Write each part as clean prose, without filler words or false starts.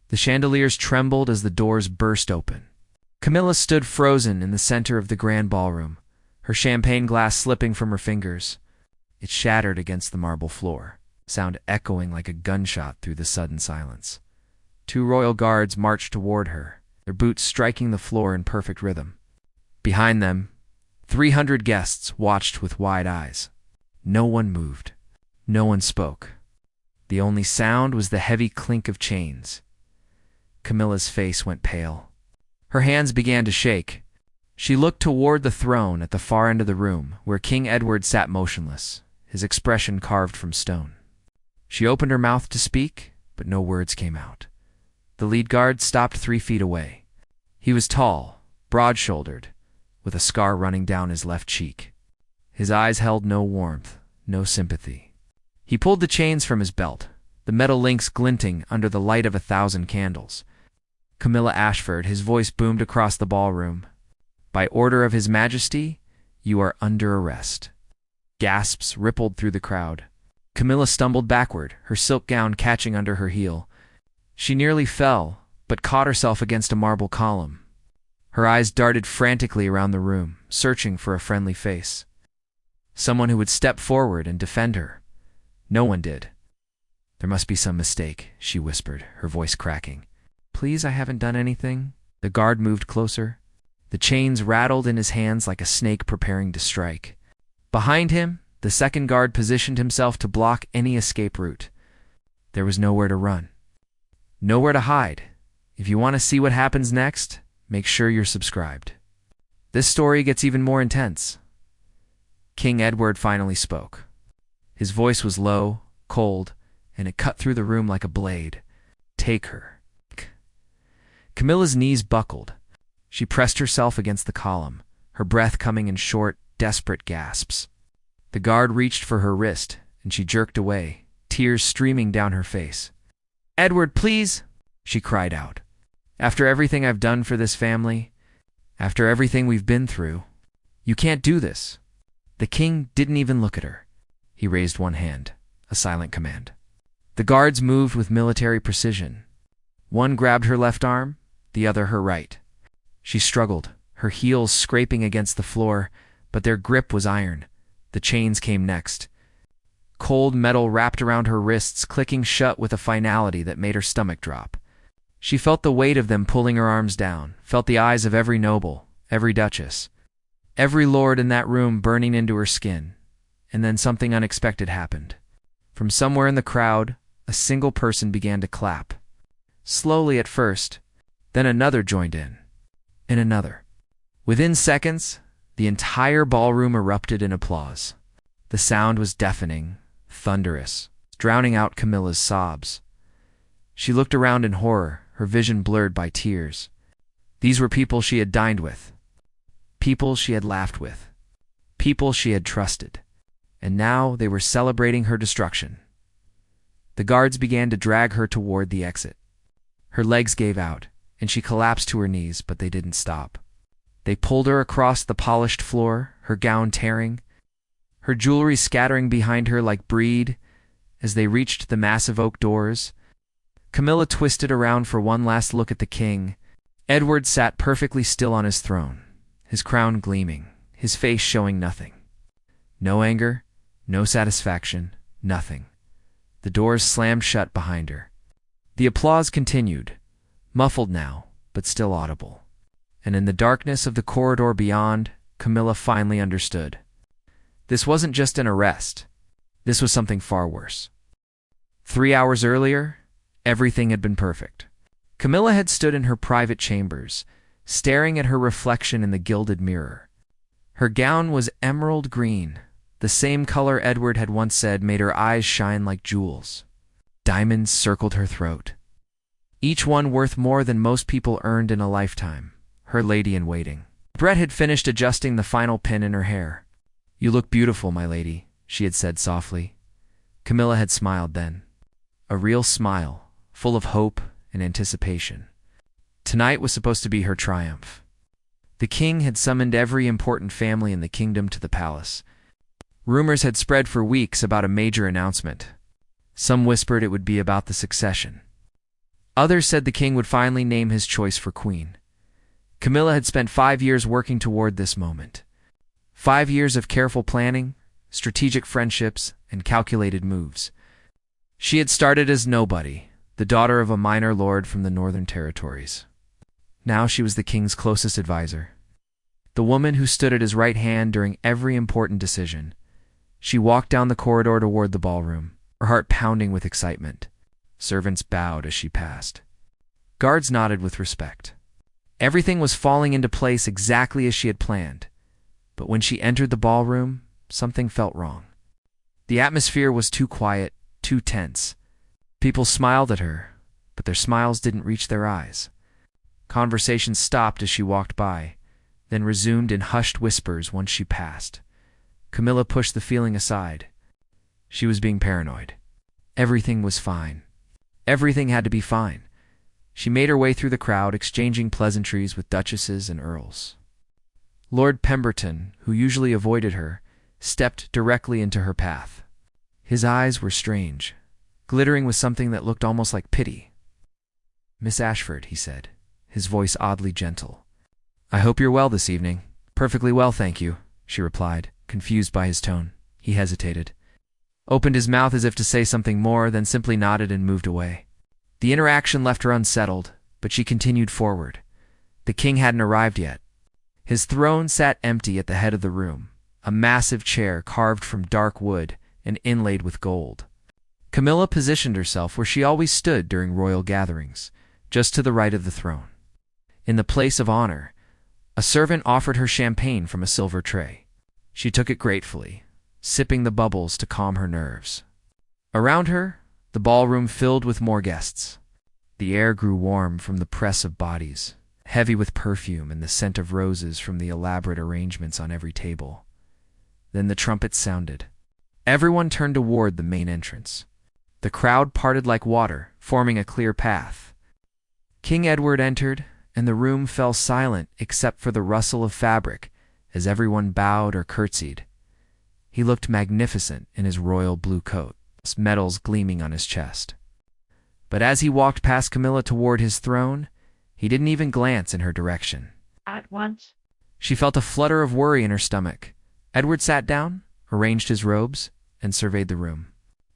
The chandeliers trembled as the doors burst open. Camilla stood frozen in the center of the grand ballroom, her champagne glass slipping from her fingers. It shattered against the marble floor, sound echoing like a gunshot through the sudden silence. 2 royal guards marched toward her, their boots striking the floor in perfect rhythm. Behind them, 300 guests watched with wide eyes. No one moved. No one spoke. The only sound was the heavy clink of chains. Camilla's face went pale. Her hands began to shake. She looked toward the throne at the far end of the room, where King Edward sat motionless, his expression carved from stone. She opened her mouth to speak, but no words came out. The lead guard stopped 3 feet away. He was tall, broad-shouldered, with a scar running down his left cheek. His eyes held no warmth, no sympathy. He pulled the chains from his belt, the metal links glinting under the light of 1,000 candles. Camilla Ashford, his voice boomed across the ballroom. By order of His Majesty, you are under arrest. Gasps rippled through the crowd. Camilla stumbled backward, her silk gown catching under her heel. She nearly fell, but caught herself against a marble column. Her eyes darted frantically around the room, searching for a friendly face. Someone who would step forward and defend her. No one did. There must be some mistake, she whispered, her voice cracking. Please, I haven't done anything. The guard moved closer. The chains rattled in his hands like a snake preparing to strike. Behind him, the second guard positioned himself to block any escape route. There was nowhere to run. Nowhere to hide. If you want to see what happens next, make sure you're subscribed. This story gets even more intense. King Edward finally spoke. His voice was low, cold, and it cut through the room like a blade. Take her. Camilla's knees buckled. She pressed herself against the column, her breath coming in short, desperate gasps. The guard reached for her wrist, and she jerked away, tears streaming down her face. Edward, please, she cried out. After everything I've done for this family, after everything we've been through, you can't do this. The king didn't even look at her. He raised one hand, a silent command. The guards moved with military precision. One grabbed her left arm, the other her right. She struggled, her heels scraping against the floor, but their grip was iron. The chains came next. Cold metal wrapped around her wrists, clicking shut with a finality that made her stomach drop. She felt the weight of them pulling her arms down, felt the eyes of every noble, every duchess, every lord in that room burning into her skin. And then something unexpected happened. From somewhere in the crowd, a single person began to clap. Slowly at first, then another joined in, and another. Within seconds, the entire ballroom erupted in applause. The sound was deafening, thunderous, drowning out Camilla's sobs. She looked around in horror, her vision blurred by tears. These were people she had dined with, people she had laughed with, people she had trusted, and now they were celebrating her destruction. The guards began to drag her toward the exit. Her legs gave out, and she collapsed to her knees, but they didn't stop. They pulled her across the polished floor, her gown tearing, her jewelry scattering behind her like breed. As they reached the massive oak doors, Camilla twisted around for one last look at the king. Edward sat perfectly still on his throne, his crown gleaming, his face showing nothing. No anger, no satisfaction, nothing. The doors slammed shut behind her. The applause continued, muffled now, but still audible. And in the darkness of the corridor beyond, Camilla finally understood. This wasn't just an arrest. This was something far worse. 3 hours earlier, everything had been perfect. Camilla had stood in her private chambers, staring at her reflection in the gilded mirror. Her gown was emerald green, the same color Edward had once said made her eyes shine like jewels. Diamonds circled her throat, each one worth more than most people earned in a lifetime. Her lady-in-waiting. Brett had finished adjusting the final pin in her hair. You look beautiful, my lady, she had said softly. Camilla had smiled then. A real smile, full of hope and anticipation. Tonight was supposed to be her triumph. The king had summoned every important family in the kingdom to the palace. Rumors had spread for weeks about a major announcement. Some whispered it would be about the succession. Others said the king would finally name his choice for queen. Camilla had spent 5 years working toward this moment. 5 years of careful planning, strategic friendships, and calculated moves. She had started as nobody, the daughter of a minor lord from the Northern Territories. Now she was the king's closest advisor, the woman who stood at his right hand during every important decision. She walked down the corridor toward the ballroom, her heart pounding with excitement. Servants bowed as she passed. Guards nodded with respect. Everything was falling into place exactly as she had planned. But when she entered the ballroom, something felt wrong. The atmosphere was too quiet, too tense. People smiled at her, but their smiles didn't reach their eyes. Conversations stopped as she walked by, then resumed in hushed whispers once she passed. Camilla pushed the feeling aside. She was being paranoid. Everything was fine. Everything had to be fine. She made her way through the crowd, exchanging pleasantries with duchesses and earls. Lord Pemberton, who usually avoided her, stepped directly into her path. His eyes were strange, glittering with something that looked almost like pity. "Miss Ashford," he said, his voice oddly gentle. "I hope you're well this evening." "Perfectly well, thank you," she replied, confused by his tone. He hesitated, opened his mouth as if to say something more, then simply nodded and moved away. The interaction left her unsettled, but she continued forward. The king hadn't arrived yet. His throne sat empty at the head of the room, a massive chair carved from dark wood and inlaid with gold. Camilla positioned herself where she always stood during royal gatherings, just to the right of the throne. In the place of honor, a servant offered her champagne from a silver tray. She took it gratefully, sipping the bubbles to calm her nerves. Around her, the ballroom filled with more guests. The air grew warm from the press of bodies, heavy with perfume and the scent of roses from the elaborate arrangements on every table. Then the trumpets sounded. Everyone turned toward the main entrance. The crowd parted like water, forming a clear path. King Edward entered, and the room fell silent except for the rustle of fabric as everyone bowed or curtsied. He looked magnificent in his royal blue coat, medals gleaming on his chest. But as he walked past Camilla toward his throne, he didn't even glance in her direction. At once. She felt a flutter of worry in her stomach. Edward sat down, arranged his robes, and surveyed the room.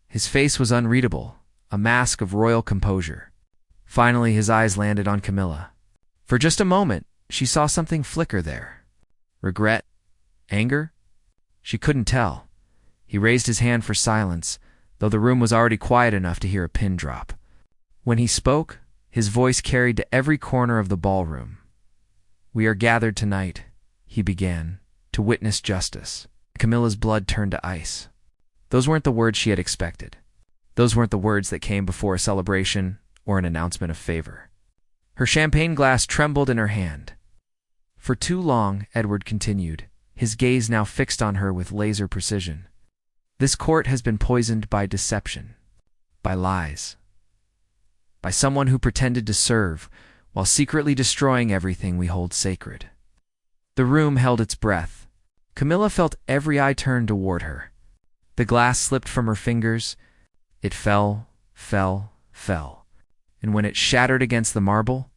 His face was unreadable, a mask of royal composure. Finally, his eyes landed on Camilla. For just a moment, she saw something flicker there. Regret? Anger? She couldn't tell. He raised his hand for silence, though the room was already quiet enough to hear a pin drop. When he spoke, his voice carried to every corner of the ballroom. "We are gathered tonight," he began, "to witness justice." Camilla's blood turned to ice. Those weren't the words she had expected. Those weren't the words that came before a celebration or an announcement of favor. Her champagne glass trembled in her hand. For too long, Edward continued, his gaze now fixed on her with laser precision. This court has been poisoned by deception, by lies, by someone who pretended to serve while secretly destroying everything we hold sacred. The room held its breath. Camilla felt every eye turn toward her. The glass slipped from her fingers. It fell, and when it shattered against the marble,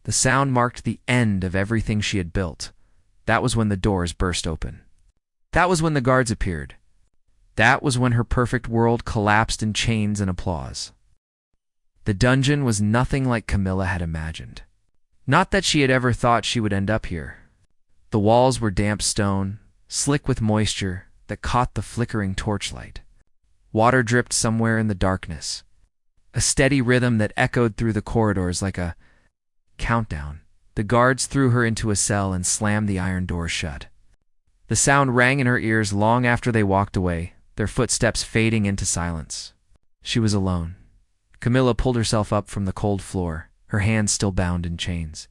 the sound marked the end of everything she had built. That was when the doors burst open. That was when the guards appeared. That was when her perfect world collapsed in chains and applause. The dungeon was nothing like Camilla had imagined. Not that she had ever thought she would end up here. The walls were damp stone, slick with moisture that caught the flickering torchlight. Water dripped somewhere in the darkness, a steady rhythm that echoed through the corridors like a countdown. The guards threw her into a cell and slammed the iron doors shut. The sound rang in her ears long after they walked away, their footsteps fading into silence. She was alone. Camilla pulled herself up from the cold floor, her hands still bound in chains.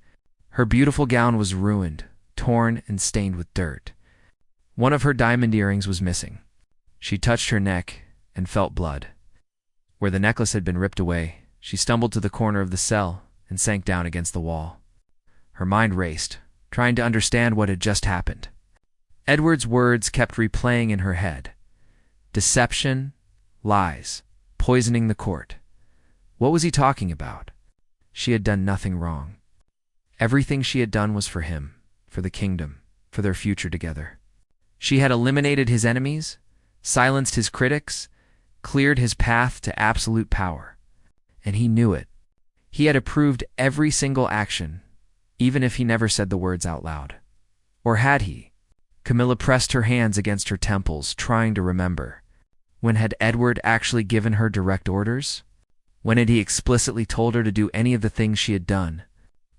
Her beautiful gown was ruined, torn and stained with dirt. One of her diamond earrings was missing. She touched her neck and felt blood. Where the necklace had been ripped away, she stumbled to the corner of the cell and sank down against the wall. Her mind raced, trying to understand what had just happened. Edward's words kept replaying in her head. Deception, lies, poisoning the court. What was he talking about? She had done nothing wrong. Everything she had done was for him, for the kingdom, for their future together. She had eliminated his enemies, silenced his critics, cleared his path to absolute power. And he knew it. He had approved every single action, even if he never said the words out loud. Or had he? Camilla pressed her hands against her temples, trying to remember. When had Edward actually given her direct orders? When had he explicitly told her to do any of the things she had done?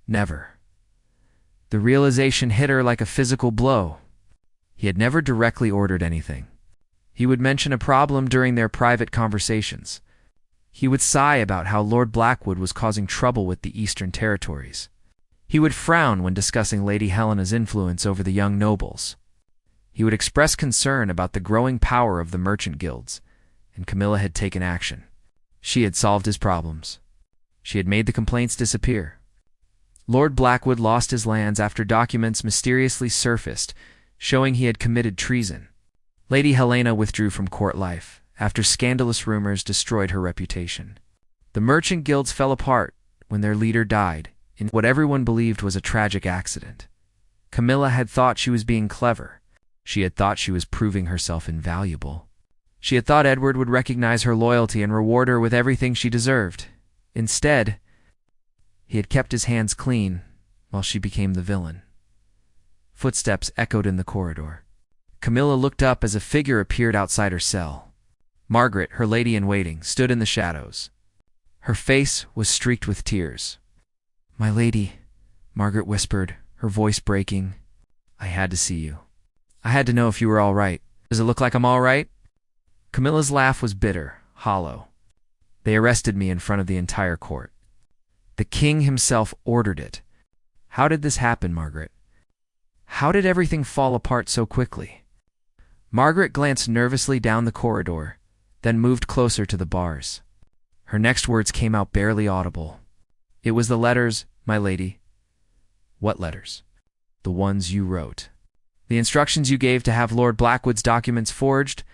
Never. The realization hit her like a physical blow. He had never directly ordered anything. He would mention a problem during their private conversations. He would sigh about how Lord Blackwood was causing trouble with the Eastern Territories. He would frown when discussing Lady Helena's influence over the young nobles. He would express concern about the growing power of the merchant guilds, and Camilla had taken action. She had solved his problems. She had made the complaints disappear. Lord Blackwood lost his lands after documents mysteriously surfaced, showing he had committed treason. Lady Helena withdrew from court life after scandalous rumors destroyed her reputation. The merchant guilds fell apart when their leader died in what everyone believed was a tragic accident. Camilla had thought she was being clever. She had thought she was proving herself invaluable. She had thought Edward would recognize her loyalty and reward her with everything she deserved. Instead, he had kept his hands clean while she became the villain. Footsteps echoed in the corridor. Camilla looked up as a figure appeared outside her cell. Margaret, her lady-in-waiting, stood in the shadows. Her face was streaked with tears. "My lady," Margaret whispered, her voice breaking. "I had to see you. I had to know if you were all right. Does it look like I'm all right?" Camilla's laugh was bitter, hollow. "They arrested me in front of the entire court. The king himself ordered it. How did this happen, Margaret? How did everything fall apart so quickly?" Margaret glanced nervously down the corridor, then moved closer to the bars. Her next words came out barely audible. "It was the letters, my lady." "What letters?" "The ones you wrote. The instructions you gave to have Lord Blackwood's documents forged,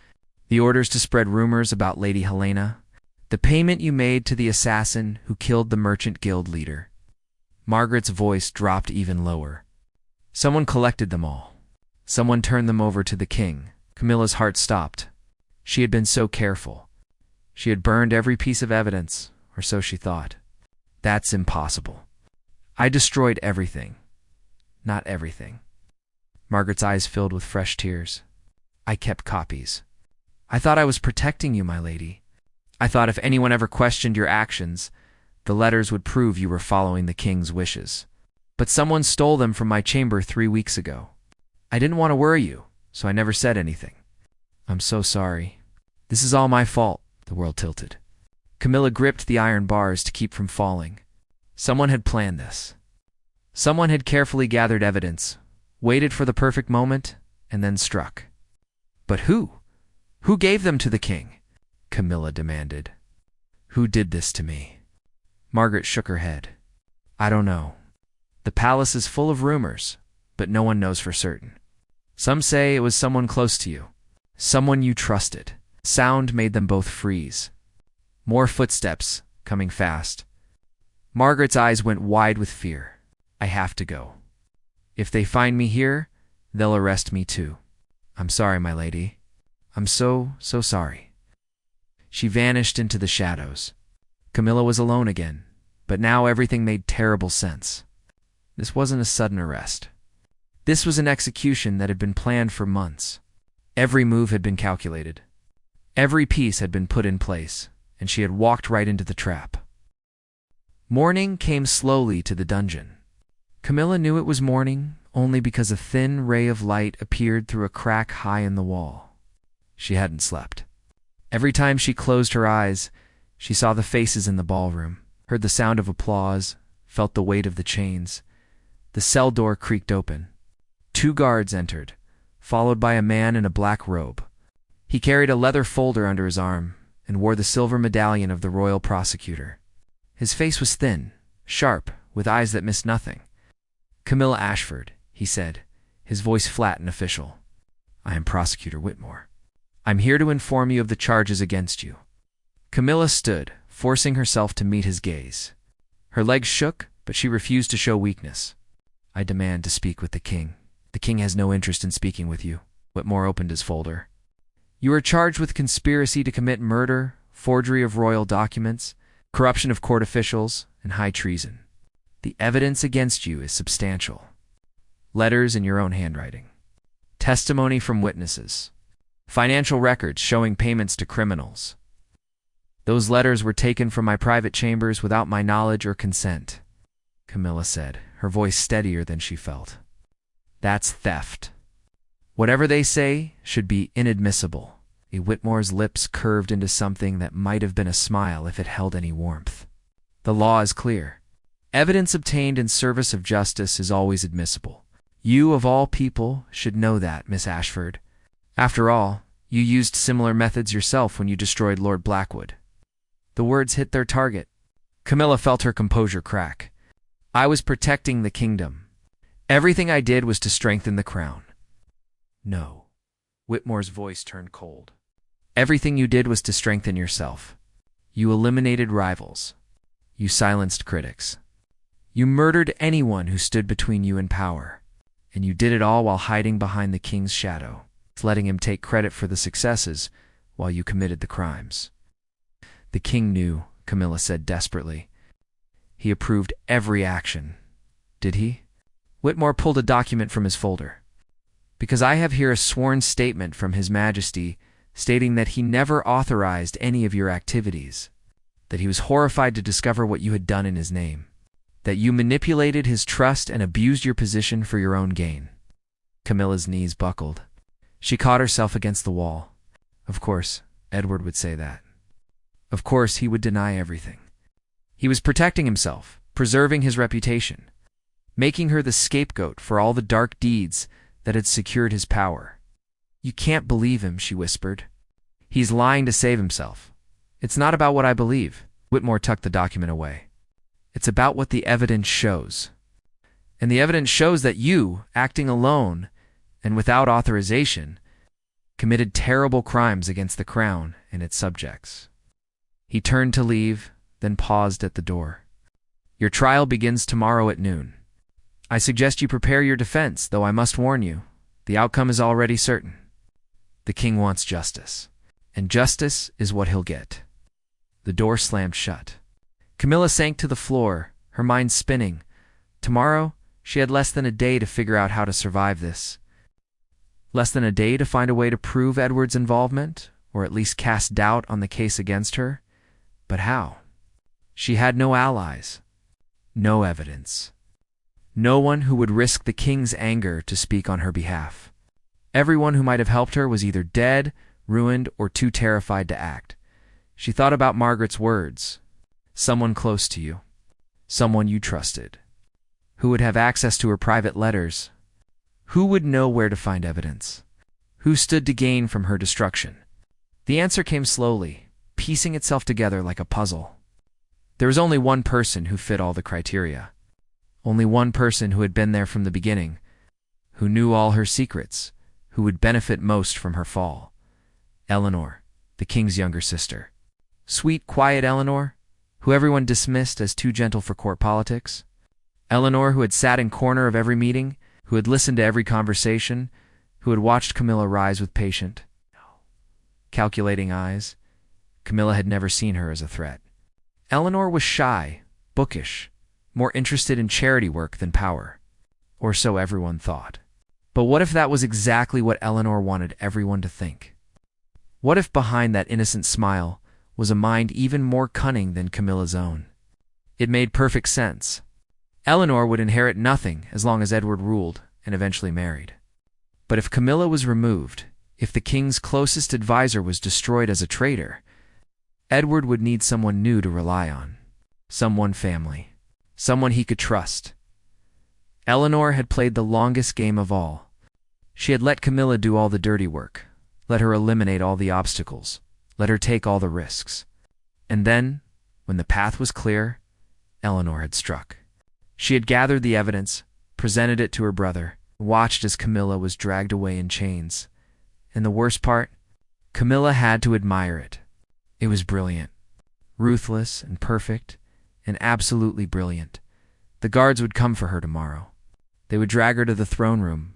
the orders to spread rumors about Lady Helena, the payment you made to the assassin who killed the merchant guild leader." Margaret's voice dropped even lower. "Someone collected them all. Someone turned them over to the king." Camilla's heart stopped. She had been so careful. She had burned every piece of evidence, or so she thought. "That's impossible. I destroyed everything." "Not everything." Margaret's eyes filled with fresh tears. "I kept copies. I thought I was protecting you, my lady. I thought if anyone ever questioned your actions, the letters would prove you were following the king's wishes. But someone stole them from my chamber 3 weeks ago. I didn't want to worry you, so I never said anything. I'm so sorry. This is all my fault." The world tilted. Camilla gripped the iron bars to keep from falling. Someone had planned this. Someone had carefully gathered evidence, waited for the perfect moment, and then struck. But who? Who gave them to the king? Camilla demanded. "Who did this to me?" Margaret shook her head. "I don't know. The palace is full of rumors, but no one knows for certain. Some say it was someone close to you, someone you trusted." Sound made them both freeze. More footsteps, coming fast. Margaret's eyes went wide with fear. "I have to go. If they find me here, they'll arrest me too. I'm sorry, my lady. I'm so sorry." She vanished into the shadows. Camilla was alone again, but now everything made terrible sense. This wasn't a sudden arrest. This was an execution that had been planned for months. Every move had been calculated. Every piece had been put in place, and she had walked right into the trap. Morning came slowly to the dungeon. Camilla knew it was morning only because a thin ray of light appeared through a crack high in the wall. She hadn't slept. Every time she closed her eyes, she saw the faces in the ballroom, heard the sound of applause, felt the weight of the chains. The cell door creaked open. 2 guards entered, followed by a man in a black robe. He carried a leather folder under his arm and wore the silver medallion of the royal prosecutor. His face was thin, sharp, with eyes that missed nothing. "Camilla Ashford," he said, his voice flat and official. "I am Prosecutor Whitmore. I'm here to inform you of the charges against you." Camilla stood, forcing herself to meet his gaze. Her legs shook, but she refused to show weakness. "I demand to speak with the king." "The king has no interest in speaking with you." Whitmore opened his folder. "You are charged with conspiracy to commit murder, forgery of royal documents, corruption of court officials, and high treason. The evidence against you is substantial. Letters in your own handwriting. Testimony from witnesses. Financial records showing payments to criminals. Those letters were taken from my private chambers without my knowledge or consent," Camilla said, her voice steadier than she felt. "That's theft. Whatever they say should be inadmissible." Whitmore's lips curved into something that might have been a smile if it held any warmth. "The law is clear. Evidence obtained in service of justice is always admissible. You, of all people, should know that, Miss Ashford. After all, you used similar methods yourself when you destroyed Lord Blackwood." The words hit their target. Camilla felt her composure crack. "I was protecting the kingdom. Everything I did was to strengthen the crown." "No." Whitmore's voice turned cold. "Everything you did was to strengthen yourself. You eliminated rivals. You silenced critics. You murdered anyone who stood between you and power. And you did it all while hiding behind the king's shadow, letting him take credit for the successes while you committed the crimes." "The king knew," Camilla said desperately. "He approved every action. Did he?" Whitmore pulled a document from his folder. "Because I have here a sworn statement from His Majesty stating that he never authorized any of your activities, that he was horrified to discover what you had done in his name, that you manipulated his trust and abused your position for your own gain." Camilla's knees buckled. She caught herself against the wall. Of course, Edward would say that. Of course, he would deny everything. He was protecting himself, preserving his reputation, making her the scapegoat for all the dark deeds that had secured his power. "You can't believe him," she whispered. "He's lying to save himself." "It's not about what I believe." Whitmore tucked the document away. "It's about what the evidence shows. And the evidence shows that you, acting alone and without authorization, committed terrible crimes against the crown and its subjects." He turned to leave, then paused at the door. "Your trial begins tomorrow at noon. I suggest you prepare your defense, though I must warn you, the outcome is already certain. The king wants justice, and justice is what he'll get." The door slammed shut. Camilla sank to the floor, her mind spinning. Tomorrow, she had less than a day to figure out how to survive this. Less than a day to find a way to prove Edward's involvement, or at least cast doubt on the case against her. But how? She had no allies, no evidence. No one who would risk the king's anger to speak on her behalf. Everyone who might have helped her was either dead, ruined, or too terrified to act. She thought about Margaret's words. Someone close to you. Someone you trusted. Who would have access to her private letters? Who would know where to find evidence? Who stood to gain from her destruction? The answer came slowly, piecing itself together like a puzzle. There was only one person who fit all the criteria. Only one person who had been there from the beginning, who knew all her secrets, who would benefit most from her fall. Eleanor, the king's younger sister. Sweet, quiet Eleanor, who everyone dismissed as too gentle for court politics. Eleanor, who had sat in corner of every meeting, who had listened to every conversation, who had watched Camilla rise with patient, calculating eyes. Camilla had never seen her as a threat. Eleanor was shy, bookish, more interested in charity work than power. Or so everyone thought. But what if that was exactly what Eleanor wanted everyone to think? What if behind that innocent smile was a mind even more cunning than Camilla's own? It made perfect sense. Eleanor would inherit nothing as long as Edward ruled and eventually married. But if Camilla was removed, if the king's closest advisor was destroyed as a traitor, Edward would need someone new to rely on. Someone family. Someone he could trust. Eleanor had played the longest game of all. She had let Camilla do all the dirty work, let her eliminate all the obstacles, let her take all the risks. And then, when the path was clear, Eleanor had struck. She had gathered the evidence, presented it to her brother, watched as Camilla was dragged away in chains. And the worst part, Camilla had to admire it. It was brilliant, ruthless and perfect, and absolutely brilliant. The guards would come for her tomorrow. They would drag her to the throne room,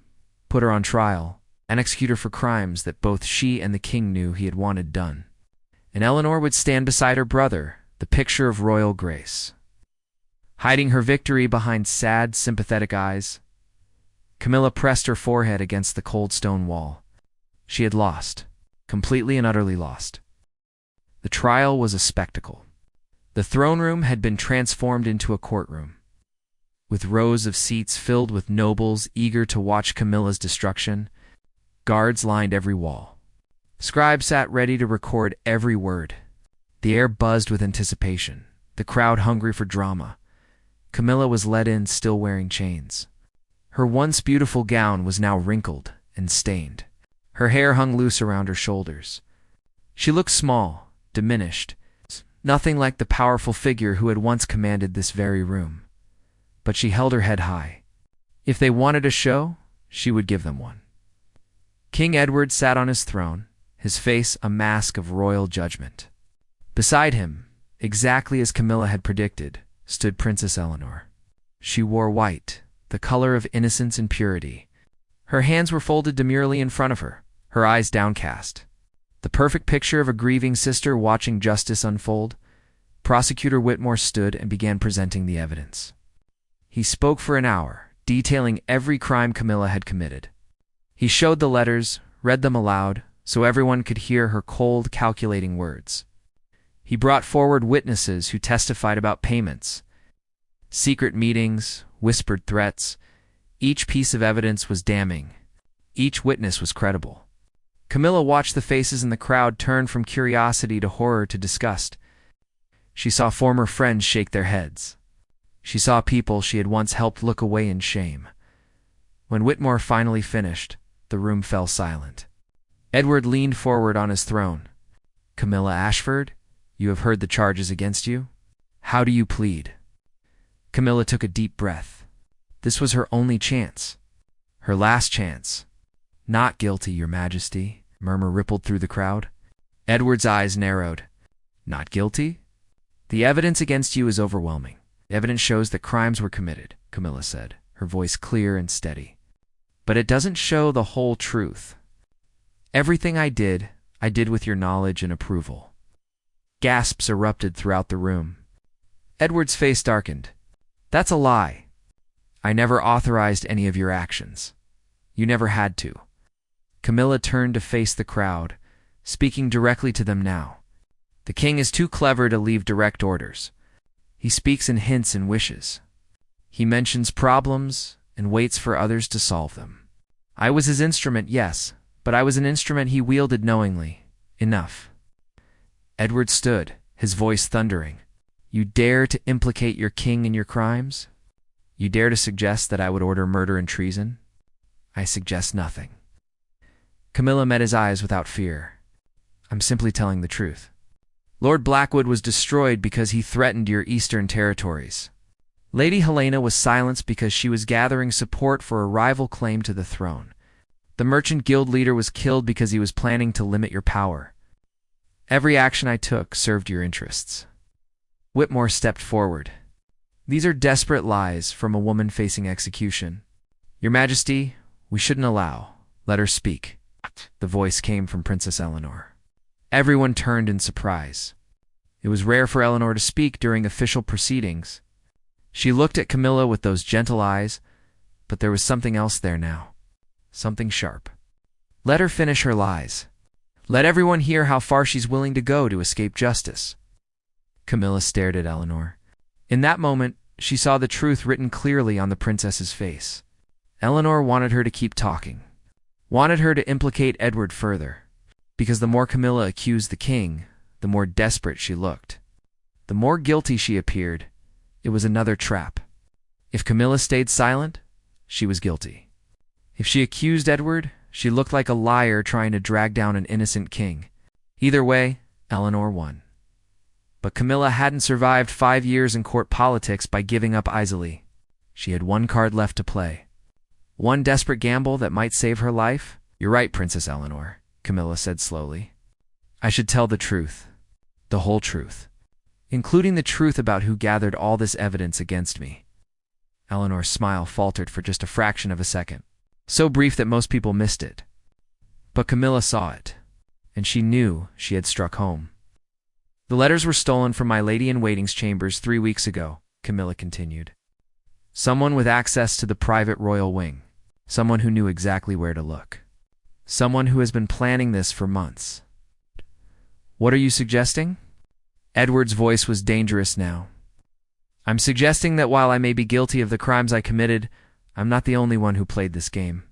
put her on trial, and execute her for crimes that both she and the king knew he had wanted done. And Eleanor would stand beside her brother, the picture of royal grace. Hiding her victory behind sad, sympathetic eyes, Camilla pressed her forehead against the cold stone wall. She had lost, completely and utterly lost. The trial was a spectacle. The throne room had been transformed into a courtroom, with rows of seats filled with nobles eager to watch Camilla's destruction. Guards lined every wall. Scribes sat ready to record every word. The air buzzed with anticipation, the crowd hungry for drama. Camilla was led in, still wearing chains. Her once beautiful gown was now wrinkled and stained. Her hair hung loose around her shoulders. She looked small, diminished, nothing like the powerful figure who had once commanded this very room. But she held her head high. If they wanted a show, she would give them one. King Edward sat on his throne, his face a mask of royal judgment. Beside him, exactly as Camilla had predicted, stood Princess Eleanor. She wore white, the color of innocence and purity. Her hands were folded demurely in front of her, her eyes downcast. The perfect picture of a grieving sister watching justice unfold. Prosecutor Whitmore stood and began presenting the evidence. He spoke for an hour, detailing every crime Camilla had committed. He showed the letters, read them aloud, so everyone could hear her cold, calculating words. He brought forward witnesses who testified about payments, secret meetings, whispered threats. Each piece of evidence was damning. Each witness was credible. Camilla watched the faces in the crowd turn from curiosity to horror to disgust. She saw former friends shake their heads. She saw people she had once helped look away in shame. When Whitmore finally finished, the room fell silent. Edward leaned forward on his throne. "Camilla Ashford, you have heard the charges against you. How do you plead?" Camilla took a deep breath. This was her only chance. Her last chance. "Not guilty, Your Majesty," a murmur rippled through the crowd. Edward's eyes narrowed. "Not guilty? The evidence against you is overwhelming. The evidence shows that crimes were committed," Camilla said, her voice clear and steady. "But it doesn't show the whole truth. Everything I did with your knowledge and approval." Gasps erupted throughout the room. Edward's face darkened. "That's a lie. I never authorized any of your actions. You never had to." Camilla turned to face the crowd, speaking directly to them now. "The king is too clever to leave direct orders. He speaks in hints and wishes. He mentions problems and waits for others to solve them. I was his instrument, yes, but I was an instrument he wielded knowingly. Enough." Edward stood, his voice thundering. "You dare to implicate your king in your crimes? You dare to suggest that I would order murder and treason? I suggest nothing." Camilla met his eyes without fear. "I'm simply telling the truth. Lord Blackwood was destroyed because he threatened your eastern territories. Lady Helena was silenced because she was gathering support for a rival claim to the throne. The Merchant Guild leader was killed because he was planning to limit your power. Every action I took served your interests." Whitmore stepped forward. "These are desperate lies from a woman facing execution. Your Majesty, we shouldn't allow. Let her speak." The voice came from Princess Eleanor. Everyone turned in surprise. It was rare for Eleanor to speak during official proceedings. She looked at Camilla with those gentle eyes, but there was something else there now. Something sharp. Let her finish her lies. Let everyone hear how far she's willing to go to escape justice. Camilla stared at Eleanor. In that moment, she saw the truth written clearly on the princess's face. Eleanor wanted her to keep talking. Wanted her to implicate Edward further. Because the more Camilla accused the king, the more desperate she looked. The more guilty she appeared, it was another trap. If Camilla stayed silent, she was guilty. If she accused Edward, she looked like a liar trying to drag down an innocent king. Either way, Eleanor won. But Camilla hadn't survived 5 years in court politics by giving up easily. She had one card left to play. One desperate gamble that might save her life. "You're right, Princess Eleanor," Camilla said slowly. "I should tell the truth. The whole truth. including the truth about who gathered all this evidence against me. Eleanor's smile faltered for just a fraction of a second, so brief that most people missed it. But Camilla saw it, and she knew she had struck home. The letters were stolen from my lady-in-waiting's chambers 3 weeks ago, Camilla continued. Someone with access to the private royal wing. Someone who knew exactly where to look. Someone who has been planning this for months. What are you suggesting? Edward's voice was dangerous now. I'm suggesting that while I may be guilty of the crimes I committed, I'm not the only one who played this game.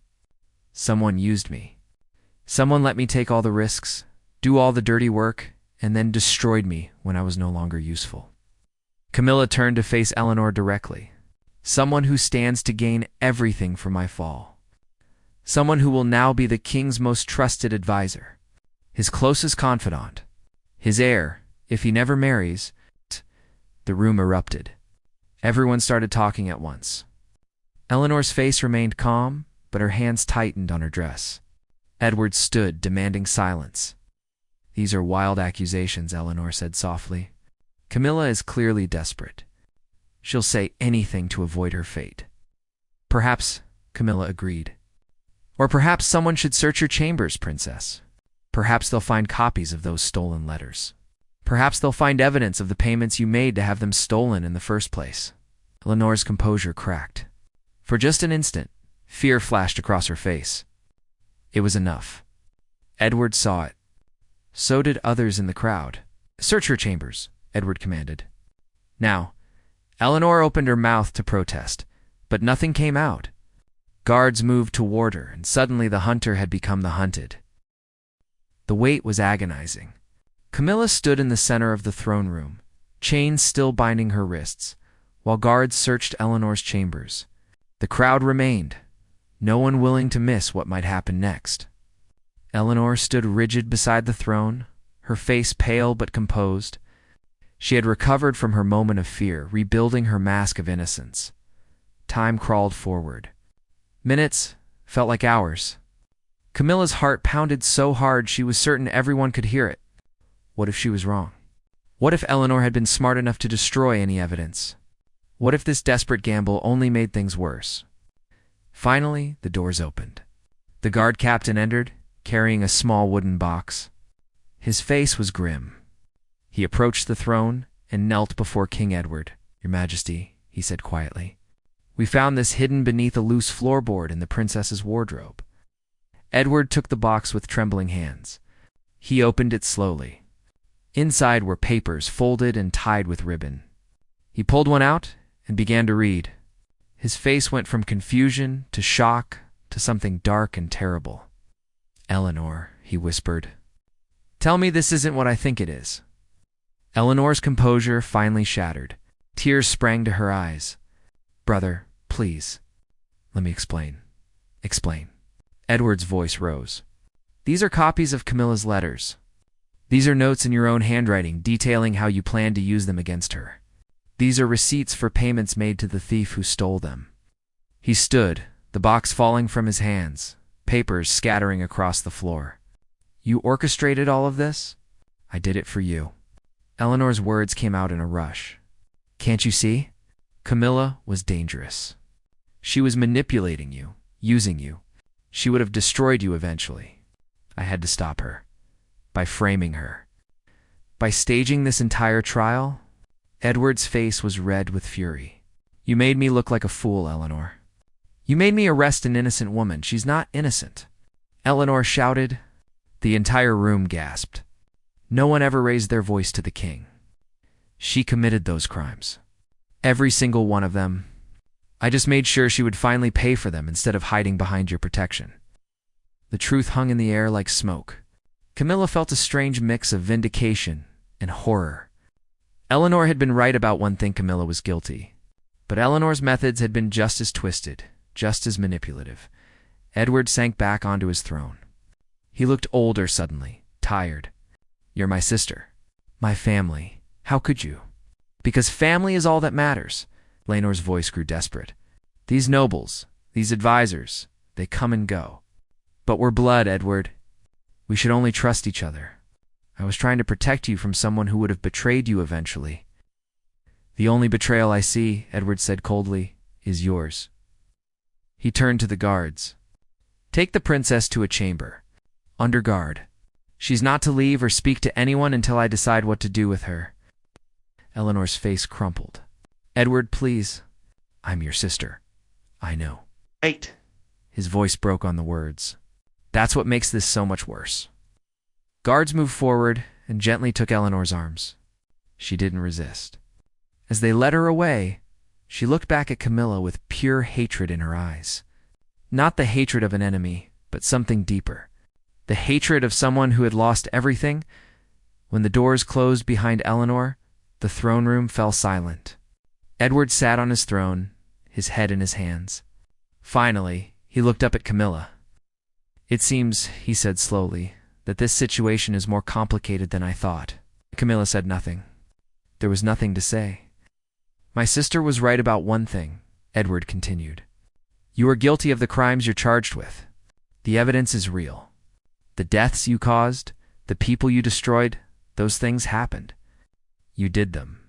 Someone used me. Someone let me take all the risks, do all the dirty work, and then destroyed me when I was no longer useful. Camilla turned to face Eleanor directly. Someone who stands to gain everything from my fall. Someone who will now be the king's most trusted advisor, his closest confidant, his heir, if he never marries. The room erupted. Everyone started talking at once. Eleanor's face remained calm, but her hands tightened on her dress. Edward stood, demanding silence. These are wild accusations, Eleanor said softly. Camilla is clearly desperate. She'll say anything to avoid her fate. Perhaps, Camilla agreed. Or perhaps someone should search your chambers, Princess. Perhaps they'll find copies of those stolen letters. Perhaps they'll find evidence of the payments you made to have them stolen in the first place. Eleanor's composure cracked. For just an instant, fear flashed across her face. It was enough. Edward saw it. So did others in the crowd. Search her chambers, Edward commanded. Now, Eleanor opened her mouth to protest, but nothing came out. Guards moved toward her, and suddenly the hunter had become the hunted. The wait was agonizing. Camilla stood in the center of the throne room, chains still binding her wrists, while guards searched Eleanor's chambers. The crowd remained, no one willing to miss what might happen next. Eleanor stood rigid beside the throne, her face pale but composed. She had recovered from her moment of fear, rebuilding her mask of innocence. Time crawled forward. Minutes felt like hours. Camilla's heart pounded so hard she was certain everyone could hear it. What if she was wrong? What if Eleanor had been smart enough to destroy any evidence? What if this desperate gamble only made things worse? Finally, the doors opened. The guard captain entered, carrying a small wooden box. His face was grim. He approached the throne and knelt before King Edward. Your Majesty, he said quietly, we found this hidden beneath a loose floorboard in the princess's wardrobe. Edward took the box with trembling hands. He opened it slowly. Inside were papers folded and tied with ribbon. He pulled one out and began to read. His face went from confusion to shock to something dark and terrible. Eleanor, he whispered, tell me this isn't what I think it is. Eleanor's composure finally shattered. Tears sprang to her eyes. Brother, please, let me explain. Explain. Edward's voice rose. These are copies of Camilla's letters. These are notes in your own handwriting detailing how you plan to use them against her. These are receipts for payments made to the thief who stole them. He stood, the box falling from his hands, papers scattering across the floor. You orchestrated all of this? I did it for you. Eleanor's words came out in a rush. Can't you see? Camilla was dangerous. She was manipulating you, using you. She would have destroyed you eventually. I had to stop her. By framing her. By staging this entire trial, Edward's face was red with fury. You made me look like a fool, Eleanor. You made me arrest an innocent woman. She's not innocent. Eleanor shouted. The entire room gasped. No one ever raised their voice to the king. She committed those crimes. Every single one of them. I just made sure she would finally pay for them instead of hiding behind your protection. The truth hung in the air like smoke. Camilla felt a strange mix of vindication and horror. Eleanor had been right about one thing: Camilla was guilty. But Eleanor's methods had been just as twisted, just as manipulative. Edward sank back onto his throne. He looked older suddenly, tired. You're my sister. My family. How could you? Because family is all that matters. Eleanor's voice grew desperate. These nobles, these advisors, they come and go. But we're blood, Edward. We should only trust each other. I was trying to protect you from someone who would have betrayed you eventually. The only betrayal I see, Edward said coldly, is yours. He turned to the guards. Take the princess to a chamber. Under guard. She's not to leave or speak to anyone until I decide what to do with her. Eleanor's face crumpled. Edward, please. I'm your sister. I know. Wait. His voice broke on the words. That's what makes this so much worse. Guards moved forward and gently took Eleanor's arms. She didn't resist. As they led her away, she looked back at Camilla with pure hatred in her eyes. Not the hatred of an enemy, but something deeper. The hatred of someone who had lost everything. When the doors closed behind Eleanor, the throne room fell silent. Edward sat on his throne, his head in his hands. Finally, he looked up at Camilla. It seems, he said slowly, that this situation is more complicated than I thought. Camilla said nothing. There was nothing to say. My sister was right about one thing, Edward continued. You are guilty of the crimes you're charged with. The evidence is real. The deaths you caused, the people you destroyed, those things happened. You did them.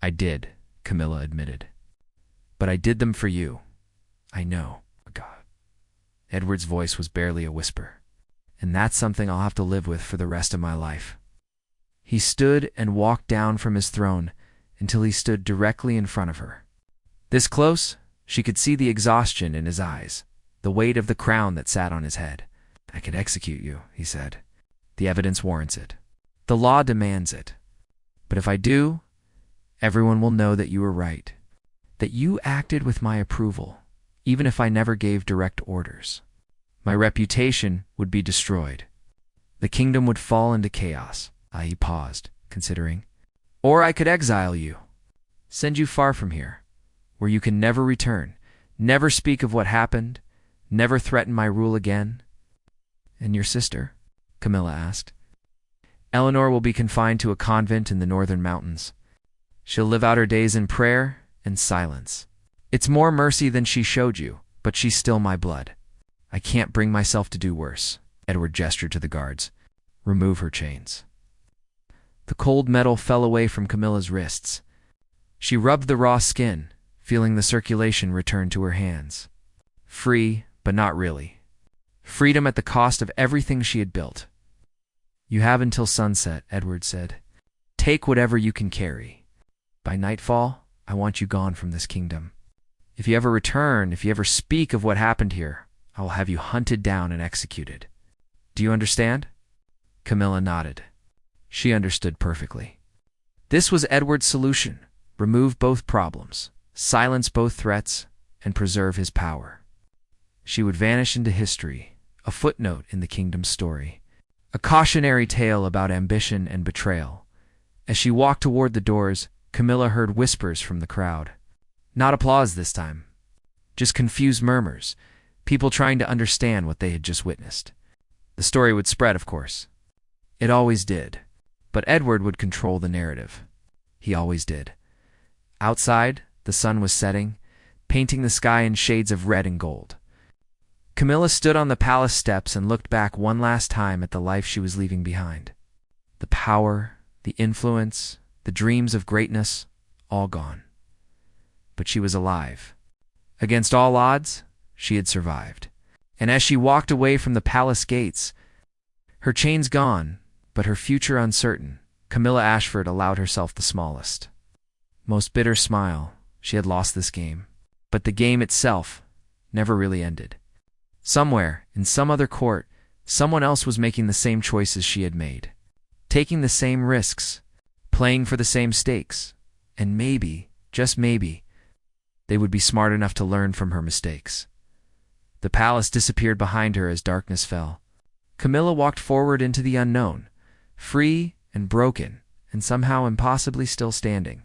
I did, Camilla admitted. But I did them for you. I know. God. Edward's voice was barely a whisper. And that's something I'll have to live with for the rest of my life. He stood and walked down from his throne until he stood directly in front of her. This close, she could see the exhaustion in his eyes, the weight of the crown that sat on his head. I could execute you, he said. The evidence warrants it. The law demands it. But if I do, everyone will know that you were right, that you acted with my approval, even if I never gave direct orders. My reputation would be destroyed. The kingdom would fall into chaos. He paused, considering. Or I could exile you, send you far from here, where you can never return, never speak of what happened, never threaten my rule again. And your sister? Camilla asked. Eleanor will be confined to a convent in the northern mountains. She'll live out her days in prayer and silence. It's more mercy than she showed you, but she's still my blood. I can't bring myself to do worse. Edward gestured to the guards. Remove her chains. The cold metal fell away from Camilla's wrists. She rubbed the raw skin, feeling the circulation return to her hands. Free, but not really. Freedom at the cost of everything she had built. You have until sunset, Edward said. Take whatever you can carry. By nightfall, I want you gone from this kingdom. If you ever return, if you ever speak of what happened here, I will have you hunted down and executed. Do you understand? Camilla nodded. She understood perfectly. This was Edward's solution. Remove both problems, silence both threats, and preserve his power. She would vanish into history, a footnote in the kingdom's story, a cautionary tale about ambition and betrayal. As she walked toward the doors, Camilla heard whispers from the crowd. Not applause this time. Just confused murmurs, people trying to understand what they had just witnessed. The story would spread, of course. It always did. But Edward would control the narrative. He always did. Outside, the sun was setting, painting the sky in shades of red and gold. Camilla stood on the palace steps and looked back one last time at the life she was leaving behind. The power, the influence, the dreams of greatness, all gone. But she was alive. Against all odds, she had survived. And as she walked away from the palace gates, her chains gone, but her future uncertain, Camilla Ashford allowed herself the smallest, most bitter smile. She had lost this game. But the game itself never really ended. Somewhere, in some other court, someone else was making the same choices she had made, taking the same risks, playing for the same stakes, and maybe, just maybe, they would be smart enough to learn from her mistakes. The palace disappeared behind her as darkness fell. Camilla walked forward into the unknown, free and broken, and somehow impossibly still standing.